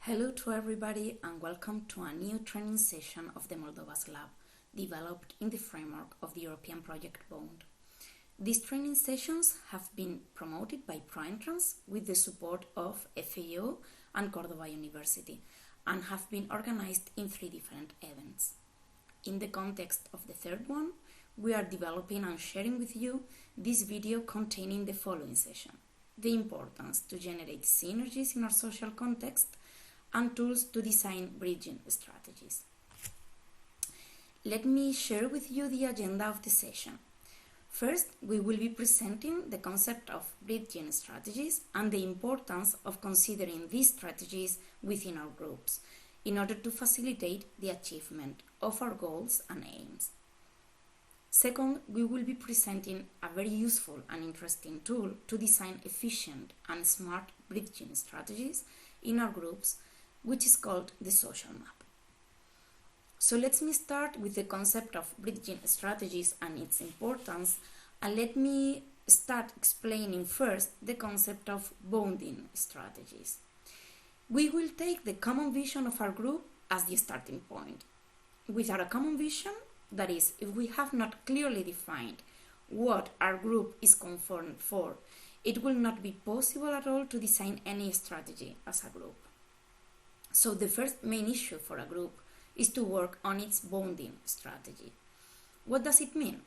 Hello to everybody and welcome to a new training session of the Moldovas Lab, developed in the framework of the European Project Bond. These training sessions have been promoted by ProEntrance with the support of FAO and Córdoba University and have been organized in 3 different events. In the context of the third one, we are developing and sharing with you this video containing the following session: the importance to generate synergies in our social context and tools to design bridging strategies. Let me share with you the agenda of the session. First, we will be presenting the concept of bridging strategies and the importance of considering these strategies within our groups in order to facilitate the achievement of our goals and aims. Second, we will be presenting a very useful and interesting tool to design efficient and smart bridging strategies in our groups, which is called the social map. So let me start with the concept of bridging strategies and its importance, and let me start explaining first the concept of bonding strategies. We will take the common vision of our group as the starting point. Without a common vision, that is, if we have not clearly defined what our group is concerned for, it will not be possible at all to design any strategy as a group. So the first main issue for a group is to work on its bonding strategy. What does it mean?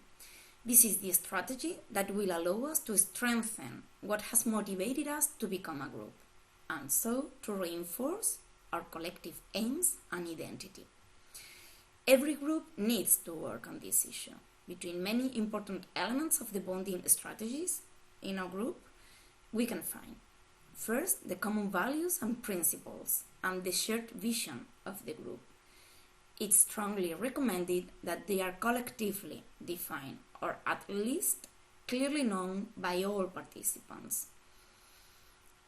This is the strategy that will allow us to strengthen what has motivated us to become a group, and so to reinforce our collective aims and identity. Every group needs to work on this issue. Between many important elements of the bonding strategies in our group, we can find first the common values and principles and the shared vision of the group. It's strongly recommended that they are collectively defined, or at least clearly known by all participants.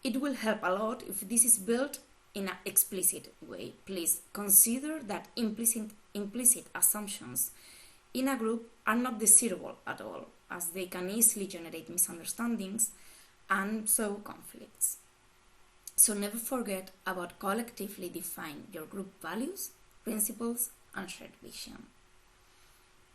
It will help a lot if this is built in an explicit way. Please consider that implicit assumptions in a group are not desirable at all, as they can easily generate misunderstandings and so conflicts. So never forget about collectively define your group values, principles, and shared vision.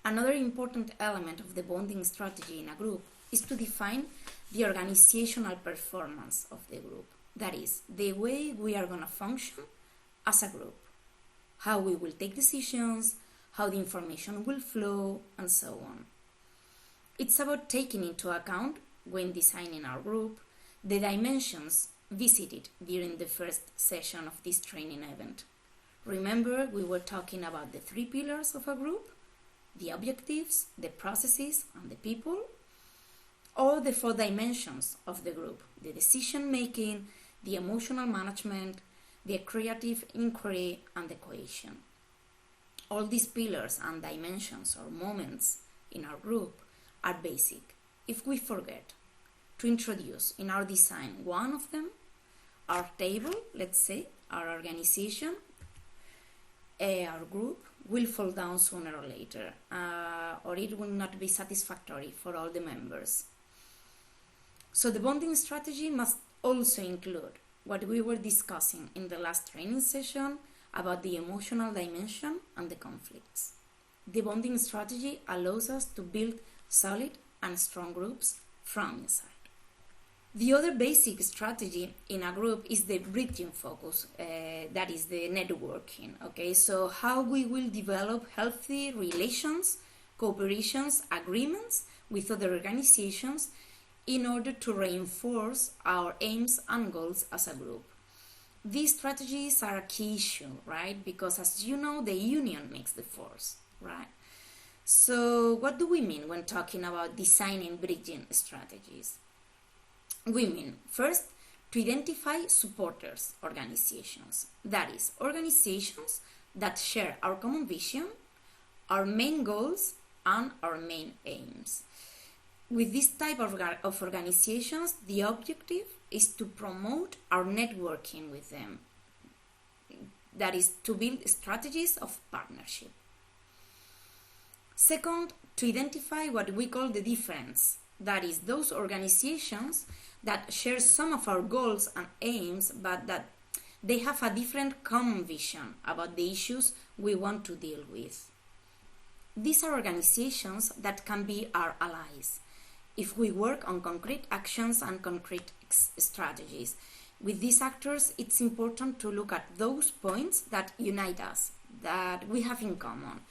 Another important element of the bonding strategy in a group is to define the organizational performance of the group. That is, the way we are going to function as a group, how we will take decisions, how the information will flow, and so on. It's about taking into account, when designing our group, the dimensions visited during the first session of this training event. Remember, we were talking about the 3 pillars of a group: the objectives, the processes, and the people, or the 4 dimensions of the group: the decision making, the emotional management, the creative inquiry, and the cohesion. All these pillars and dimensions or moments in our group are basic. If we forget to introduce in our design one of them, our table, let's say, our organization, our group will fall down sooner or later, or it will not be satisfactory for all the members. So the bonding strategy must also include what we were discussing in the last training session about the emotional dimension and the conflicts. The bonding strategy allows us to build solid and strong groups from inside. The other basic strategy in a group is the bridging focus, that is the networking. Okay, so how we will develop healthy relations, cooperations, agreements with other organizations in order to reinforce our aims and goals as a group. These strategies are a key issue, right? Because as you know, the union makes the force, right? So what do we mean when talking about designing bridging strategies? We mean, first, to identify supporters organizations, that is, organizations that share our common vision, our main goals, and our main aims. With this type of organizations, the objective is to promote our networking with them, that is, to build strategies of partnership. Second, to identify what we call the difference, that is, those organizations that share some of our goals and aims, but that They have a different common vision about the issues we want to deal with. These are organizations that can be our allies if we work on concrete actions and concrete strategies. With these actors, it's important to look at those points that unite us, that we have in common,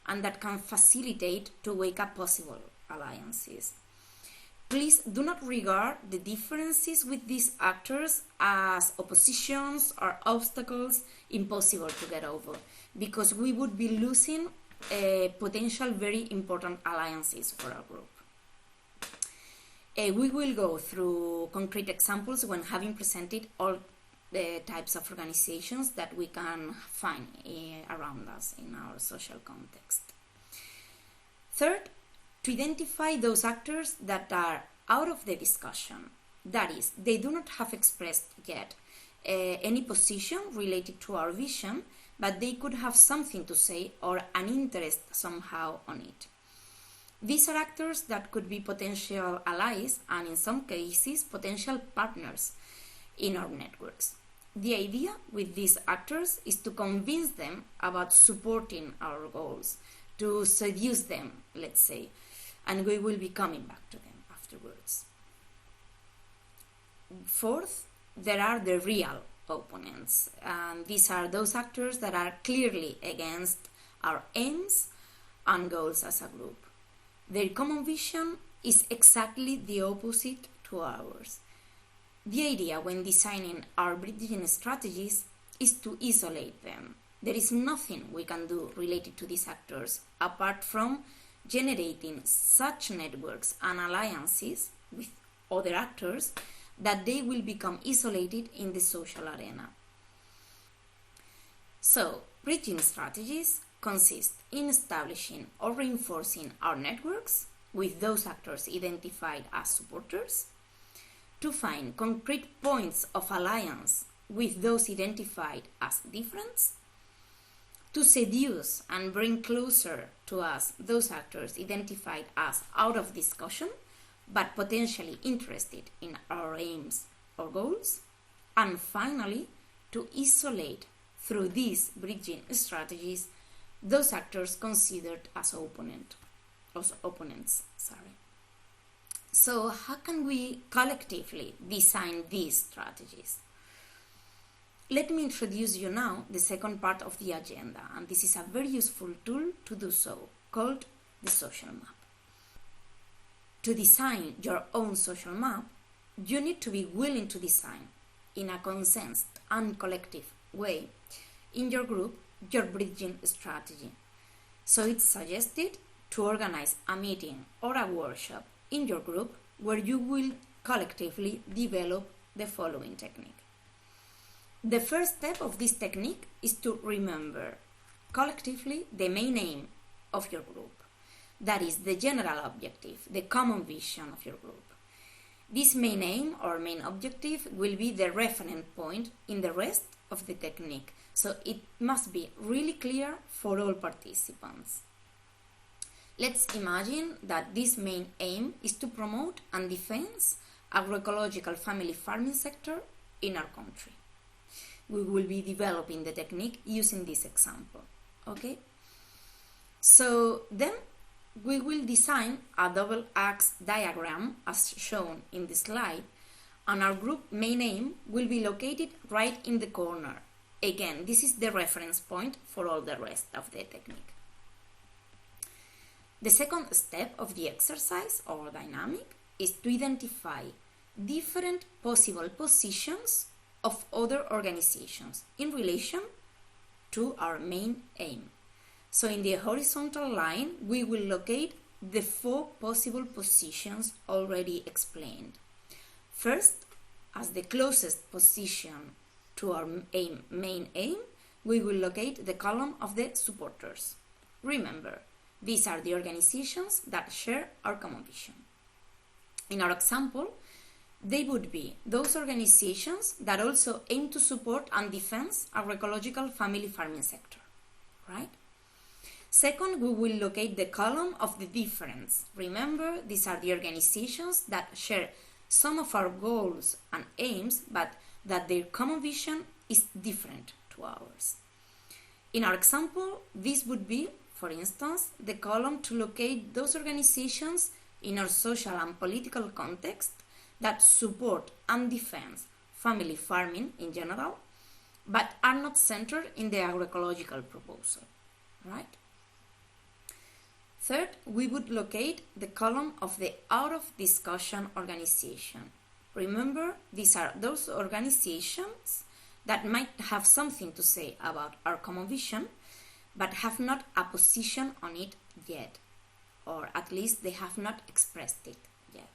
and that can facilitate to wake up possible alliances. Please do not regard the differences with these actors as oppositions or obstacles impossible to get over, because we would be losing potential very important alliances for our group. We will go through concrete examples when having presented all the types of organizations that we can find around us in our social context. Third, to identify those actors that are out of the discussion. That is, they do not have expressed yet any position related to our vision, but they could have something to say or an interest somehow on it. These are actors that could be potential allies and in some cases potential partners in our networks. The idea with these actors is to convince them about supporting our goals, to seduce them, let's say, and we will be coming back to them afterwards. Fourth, there are the real opponents, and these are those actors that are clearly against our aims and goals as a group. Their common vision is exactly the opposite to ours. The idea when designing our bridging strategies is to isolate them. There is nothing we can do related to these actors apart from generating such networks and alliances with other actors that they will become isolated in the social arena. So, bridging strategies consist in establishing or reinforcing our networks with those actors identified as supporters, to find concrete points of alliance with those identified as differents, to seduce and bring closer to us those actors identified as out of discussion but potentially interested in our aims or goals, and finally to isolate through these bridging strategies those actors considered as opponents. So how can we collectively design these strategies? Let me introduce you now the second part of the agenda, and this is a very useful tool to do so, called the social map. To design your own social map, you need to be willing to design, in a consensed and collective way, in your group, your bridging strategy. So it's suggested to organize a meeting or a workshop in your group where you will collectively develop the following technique. The first step of this technique is to remember collectively the main aim of your group. That is the general objective, the common vision of your group. This main aim or main objective will be the reference point in the rest of the technique, so it must be really clear for all participants. Let's imagine that this main aim is to promote and defend agroecological family farming sector in our country. We will be developing the technique using this example, okay? So then we will design a double axe diagram as shown in the slide, and our group main aim will be located right in the corner. Again, this is the reference point for all the rest of the technique. The second step of the exercise or dynamic is to identify different possible positions of other organizations in relation to our main aim. So in the horizontal line, we will locate the 4 possible positions already explained. First, as the closest position to our main aim, we will locate the column of the supporters. Remember, these are the organizations that share our common vision. In our example, they would be those organizations that also aim to support and defend agroecological family farming sector, right? Second, we will locate the column of the difference. Remember, these are the organizations that share some of our goals and aims, but that their common vision is different to ours. In our example, this would be, for instance, the column to locate those organizations in our social and political context that support and defend family farming in general, but are not centered in the agroecological proposal, right? Third, we would locate the column of the out of discussion organization. Remember, these are those organizations that might have something to say about our common vision, but have not a position on it yet, or at least they have not expressed it yet.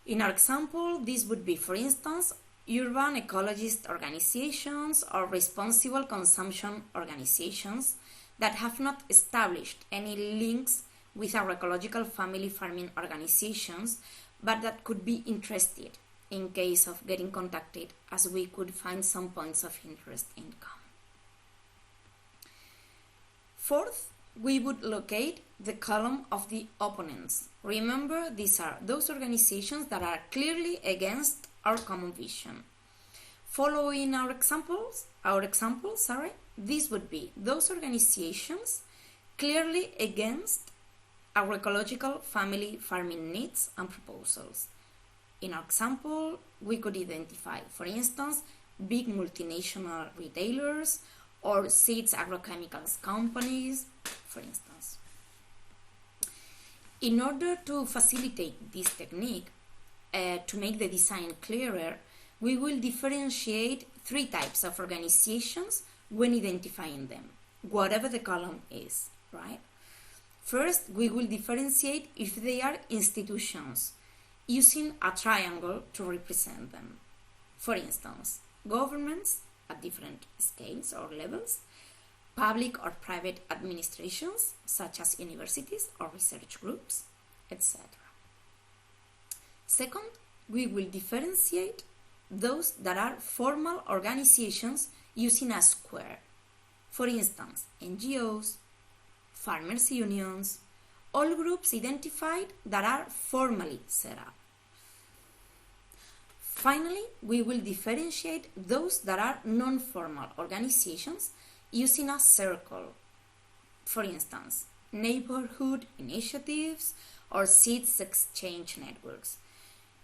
In our example, this would be, for instance, urban ecologist organizations or responsible consumption organizations that have not established any links with our ecological family farming organizations, but that could be interested in case of getting contacted, as we could find some points of interest in common. Fourth, we would locate the column of the opponents. Remember, these are those organizations that are clearly against our common vision. Following our examples, this would be those organizations clearly against our ecological family farming needs and proposals. In our example, we could identify, for instance, big multinational retailers or seeds agrochemicals companies, for instance. In order to facilitate this technique, to make the design clearer, we will differentiate three types of organizations when identifying them, whatever the column is, right? First, we will differentiate if they are institutions, using a triangle to represent them. For instance, governments at different scales or levels, public or private administrations, such as universities or research groups, etc. Second, we will differentiate those that are formal organizations using a square. For instance, NGOs, farmers' unions, all groups identified that are formally set up. Finally, we will differentiate those that are non-formal organizations using a circle. For instance, neighborhood initiatives or seeds exchange networks.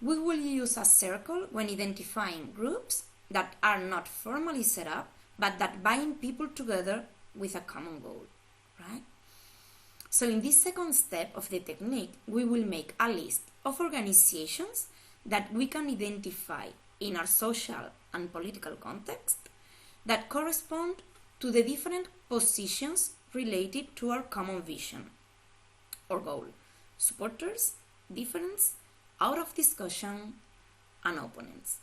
We will use a circle when identifying groups that are not formally set up, but that bind people together with a common goal, right? So in this second step of the technique, we will make a list of organizations that we can identify in our social and political context that correspond to the different positions related to our common vision or goal: supporters, difference, out of discussion, and opponents.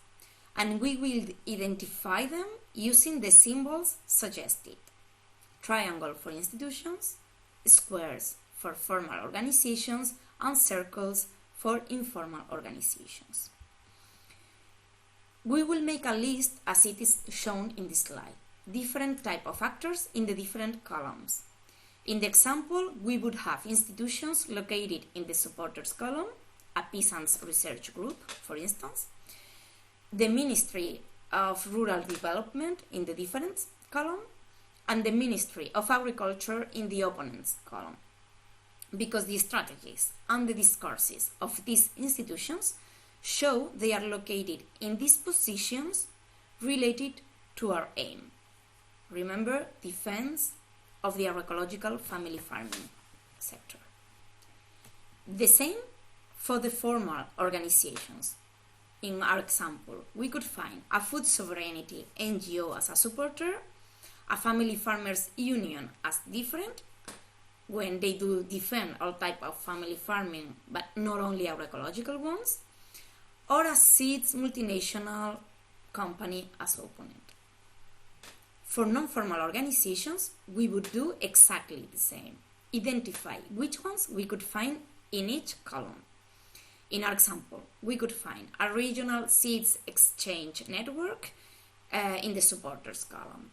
And we will identify them using the symbols suggested: triangle for institutions, squares for formal organizations, and circles for informal organizations. We will make a list as it is shown in this slide, different type of actors in the different columns. In the example, we would have institutions located in the supporters column, a peasants research group, for instance, the Ministry of Rural Development in the difference column, and the Ministry of Agriculture in the opponents column, because the strategies and the discourses of these institutions show they are located in these positions related to our aim. Remember, defense of the agroecological family farming sector. The same for the formal organizations. In our example, we could find a food sovereignty NGO as a supporter, a family farmers union as different, when they do defend all type of family farming, but not only agroecological ones, or a seeds multinational company as opponent. For non-formal organizations, we would do exactly the same. Identify which ones we could find in each column. In our example, we could find a regional seeds exchange network in the supporters column,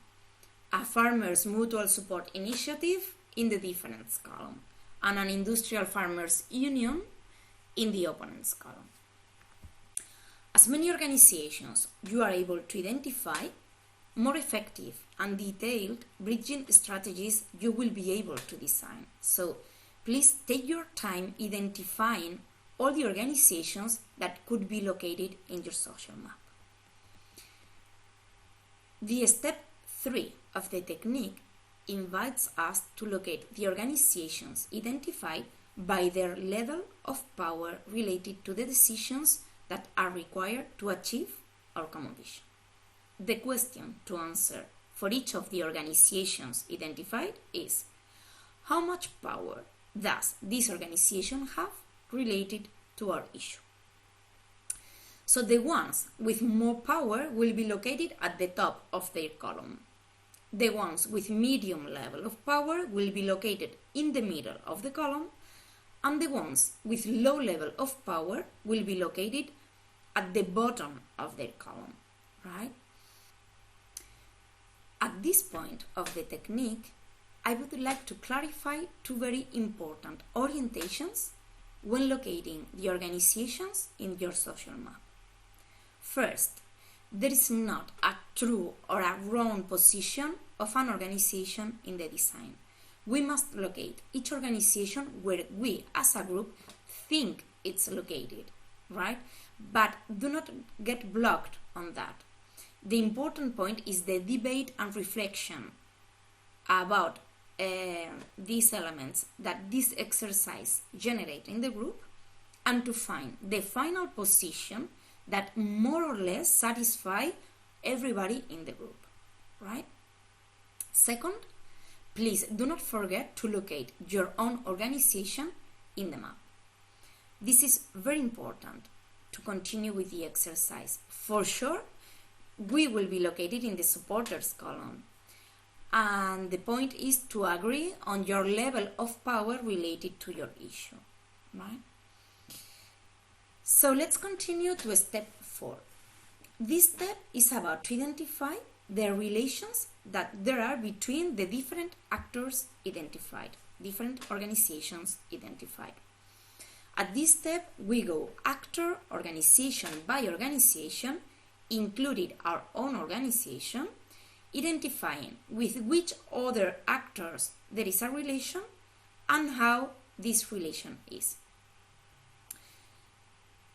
a farmers mutual support initiative in the difference column, and an industrial farmers union in the opponents column. As many organizations you are able to identify, more effective and detailed bridging strategies you will be able to design. So please take your time identifying all the organizations that could be located in your social map. The step 3 of the technique invites us to locate the organizations identified by their level of power related to the decisions that are required to achieve our common vision. The question to answer for each of the organizations identified is: how much power does this organization have related to our issue? So the ones with more power will be located at the top of their column. The ones with medium level of power will be located in the middle of the column, and the ones with low level of power will be located at the bottom of their column, right? At this point of the technique, I would like to clarify two very important orientations when locating the organizations in your social map. First, there is not a true or a wrong position of an organization in the design. We must locate each organization where we as a group think it's located, right? But do not get blocked on that. The important point is the debate and reflection about these elements that this exercise generates in the group, and to find the final position that more or less satisfy everybody in the group, right? Second, please do not forget to locate your own organization in the map. This is very important to continue with the exercise. For sure, we will be located in the supporters column. And the point is to agree on your level of power related to your issue, right? So let's continue to step 4. This step is about to identify the relations that there are between the different actors identified, different organizations identified. At this step, we go actor, organization by organization, including our own organization, identifying with which other actors there is a relation and how this relation is.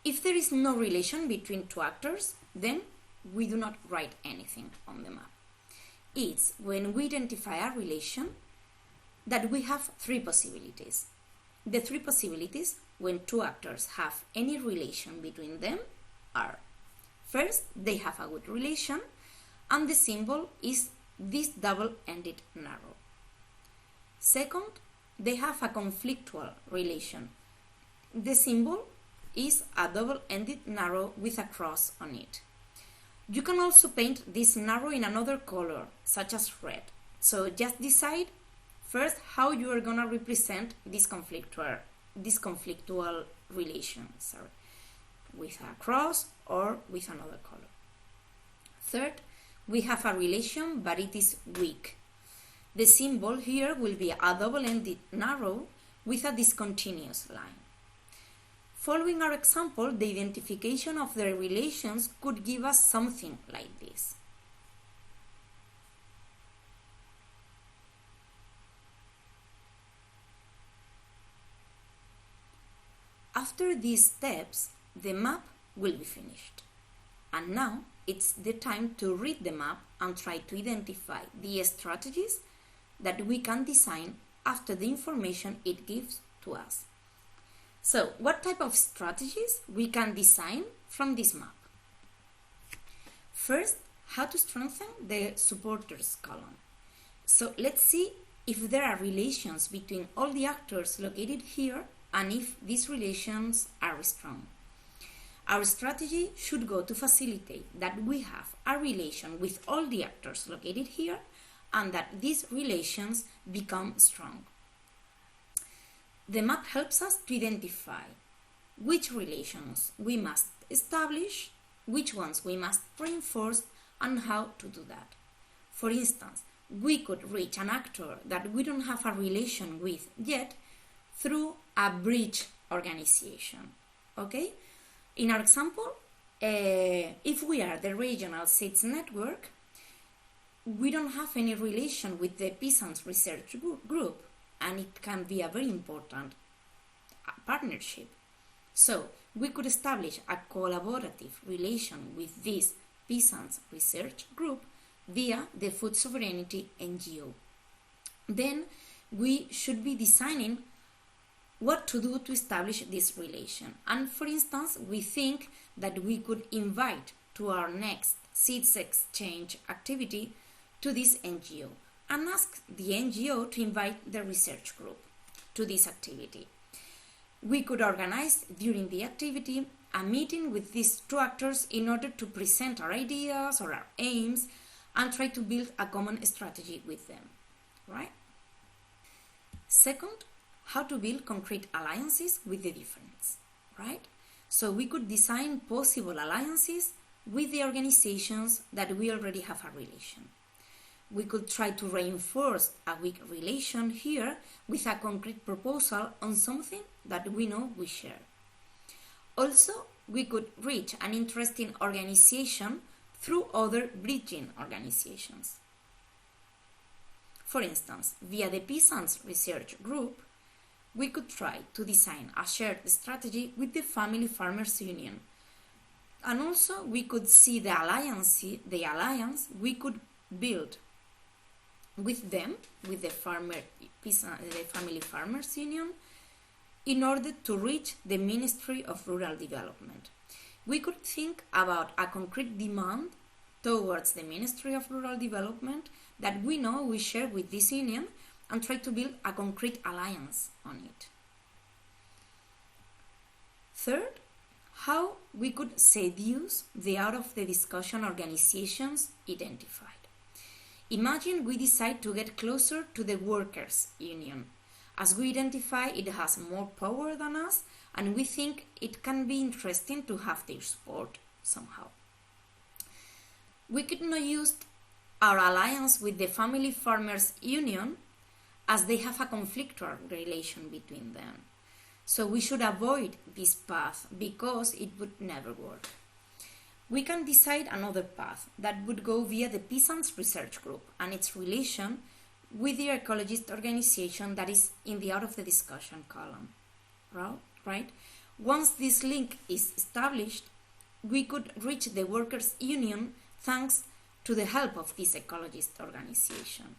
If there is no relation between two actors, then we do not write anything on the map. It's when we identify a relation that we have 3 possibilities. The 3 possibilities when two actors have any relation between them are: first, they have a good relation, and the symbol is this double-ended arrow. Second, they have a conflictual relation. The symbol is a double-ended arrow with a cross on it. You can also paint this arrow in another color, such as red. So just decide first how you are gonna represent this conflictual relation, with a cross or with another color. Third, we have a relation, but it is weak. The symbol here will be a double-ended arrow with a discontinuous line. Following our example, the identification of the relations could give us something like this. After these steps, the map will be finished. And now it's the time to read the map and try to identify the strategies that we can design after the information it gives to us. So, what type of strategies we can design from this map? First, how to strengthen the supporters column. So, let's see if there are relations between all the actors located here and if these relations are strong. Our strategy should go to facilitate that we have a relation with all the actors located here and that these relations become strong. The map helps us to identify which relations we must establish, which ones we must reinforce, and how to do that. For instance, we could reach an actor that we don't have a relation with yet through a bridge organization. Okay? In our example, if we are the regional seats network, we don't have any relation with the peasants research group, and it can be a very important partnership. So we could establish a collaborative relation with this peasants research group via the Food Sovereignty NGO. Then we should be designing what to do to establish this relation. And for instance, we think that we could invite to our next seeds exchange activity to this NGO and ask the NGO to invite the research group to this activity. We could organize during the activity a meeting with these two actors in order to present our ideas or our aims and try to build a common strategy with them, right? Second, how to build concrete alliances with the differents, right? So we could design possible alliances with the organizations that we already have a relation. We could try to reinforce a weak relation here with a concrete proposal on something that we know we share. Also, we could reach an interesting organization through other bridging organizations. For instance, via the Peasants Research Group, we could try to design a shared strategy with the Family Farmers Union. And also we could see the alliance we could build with them, with the Family Farmers Union, in order to reach the Ministry of Rural Development. We could think about a concrete demand towards the Ministry of Rural Development that we know we share with this union and try to build a concrete alliance on it. Third, how we could seduce the out of the discussion organizations identified. Imagine we decide to get closer to the workers' union, as we identify it has more power than us and we think it can be interesting to have their support somehow. We could not use our alliance with the Family Farmers Union as they have a conflictual relation between them. So we should avoid this path because it would never work. We can decide another path that would go via the Peasants Research Group and its relation with the ecologist organization that is in the out of the discussion column, right? Once this link is established, we could reach the workers' union thanks to the help of this ecologist organization.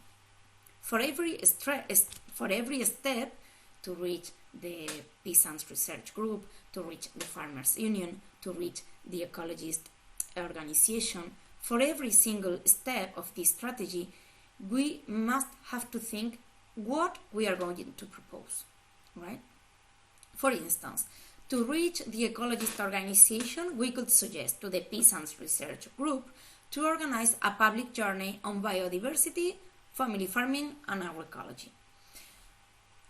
For every step to reach the Peasants Research Group, to reach the Farmers Union, to reach the ecologist organization, for every single step of this strategy, we must have to think what we are going to propose, right? For instance, to reach the ecologist organization, we could suggest to the Peasants Research Group to organize a public journey on biodiversity, family farming, and agroecology,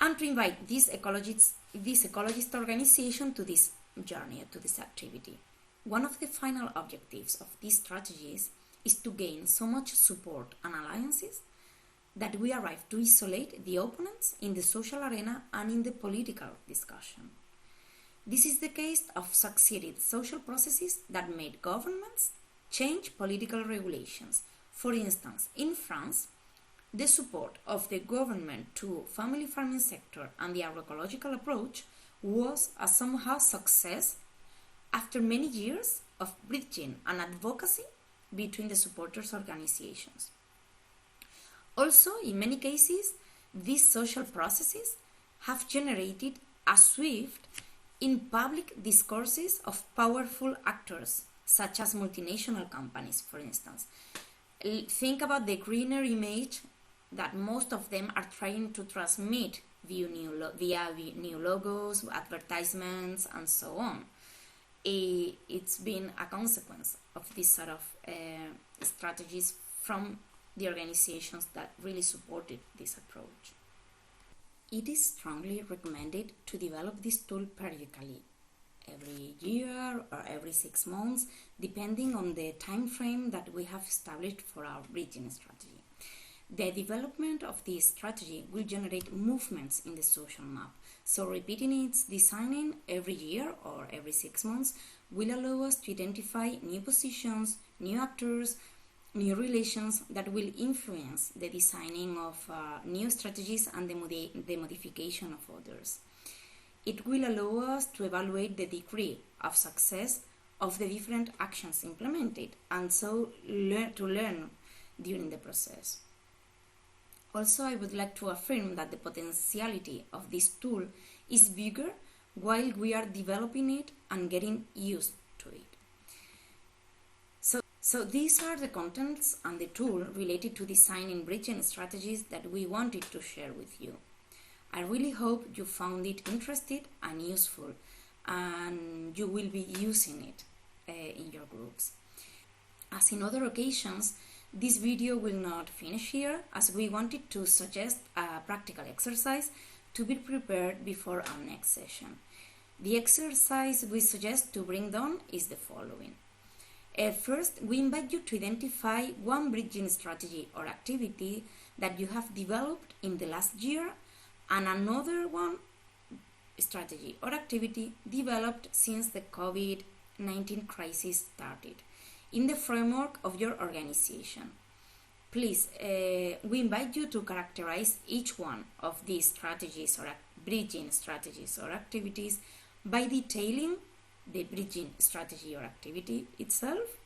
and to invite this ecologist organization to this journey, to this activity. One of the final objectives of these strategies is to gain so much support and alliances that we arrive to isolate the opponents in the social arena and in the political discussion. This is the case of succeeded social processes that made governments change political regulations. For instance, in France, the support of the government to family farming sector and the agroecological approach was a somehow success after many years of bridging and advocacy between the supporters' organizations. Also, in many cases, these social processes have generated a shift in public discourses of powerful actors, such as multinational companies, for instance. Think about the greener image that most of them are trying to transmit via new logos, advertisements, and so on. It's been a consequence of this sort of strategies from the organizations that really supported this approach. It is strongly recommended to develop this tool periodically, every year or every 6 months, depending on the time frame that we have established for our bridging strategy. The development of this strategy will generate movements in the social map, so repeating its designing every year or every 6 months will allow us to identify new positions, new actors, new relations that will influence the designing of new strategies and the modification of others. It will allow us to evaluate the degree of success of the different actions implemented and so learn during the process. Also, I would like to affirm that the potentiality of this tool is bigger while we are developing it and getting used to it. So these are the contents and the tool related to designing bridging strategies that we wanted to share with you. I really hope you found it interesting and useful, and you will be using it in your groups. As in other occasions, this video will not finish here, as we wanted to suggest a practical exercise to be prepared before our next session. The exercise we suggest to bring down is the following. First, we invite you to identify one bridging strategy or activity that you have developed in the last year and another one strategy or activity developed since the COVID-19 crisis started in the framework of your organization. Please, we invite you to characterize each one of these strategies or bridging strategies or activities by detailing the bridging strategy or activity itself,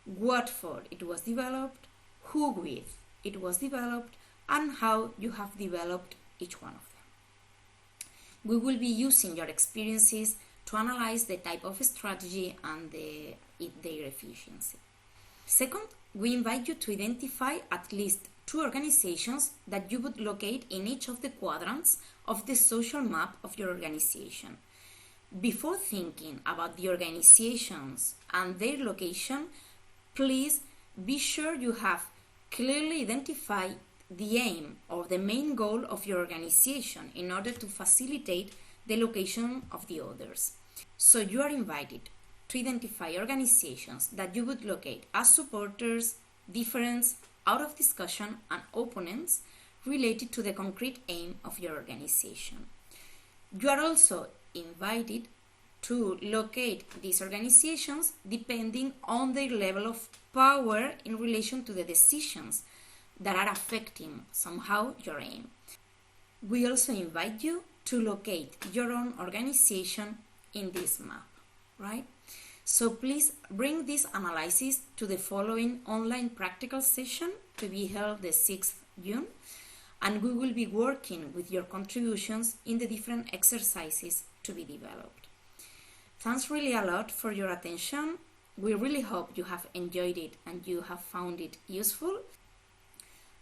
what for it was developed, who with it was developed, and how you have developed each one of them. We will be using your experiences to analyze the type of strategy and their efficiency. Second, we invite you to identify at least 2 organizations that you would locate in each of the quadrants of the social map of your organization. Before thinking about the organizations and their location, please be sure you have clearly identified the aim or the main goal of your organization in order to facilitate the location of the others. So you are invited to identify organizations that you would locate as supporters, differents, out of discussion, and opponents related to the concrete aim of your organization. You are also invited to locate these organizations depending on their level of power in relation to the decisions that are affecting somehow your aim. We also invite you to locate your own organization in this map, right? So please bring this analysis to the following online practical session to be held the 6th June, and we will be working with your contributions in the different exercises to be developed. Thanks really a lot for your attention. We really hope you have enjoyed it and you have found it useful.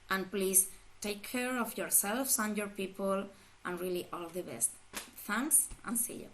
And please take care of yourselves and your people, and really all the best. Thanks, and see you.